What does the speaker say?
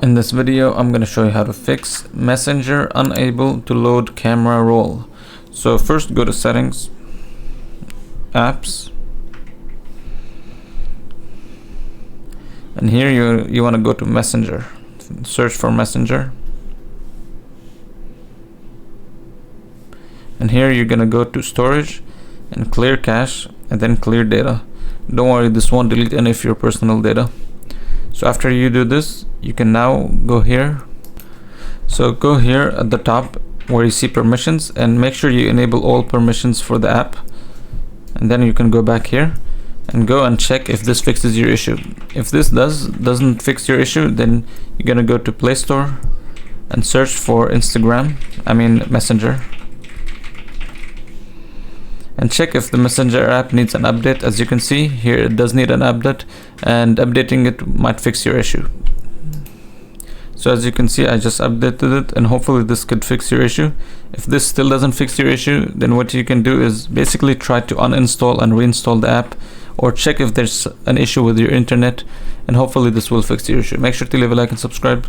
In this video, I'm going to show you how to fix Messenger unable to load camera roll. So first go to settings, apps, and here you want to go to Messenger. Search for Messenger, and here you're going to go to storage and clear cache and then clear data. Don't worry, this won't delete any of your personal data. So after you do this, you can now go here. So go here at the top where you see permissions and make sure you enable all permissions for the app, and then you can go back here and go and check if this fixes your issue. If this doesn't fix your issue, then you're gonna go to Play Store and search for Messenger, and check if the Messenger app needs an update. As you can see here, it does need an update, and updating it might fix your issue. So as you can see, I just updated it, and hopefully this could fix your issue. If this still doesn't fix your issue, then what you can do is basically try to uninstall and reinstall the app, or check if there's an issue with your internet, and hopefully this will fix your issue. Make sure to leave a like and subscribe.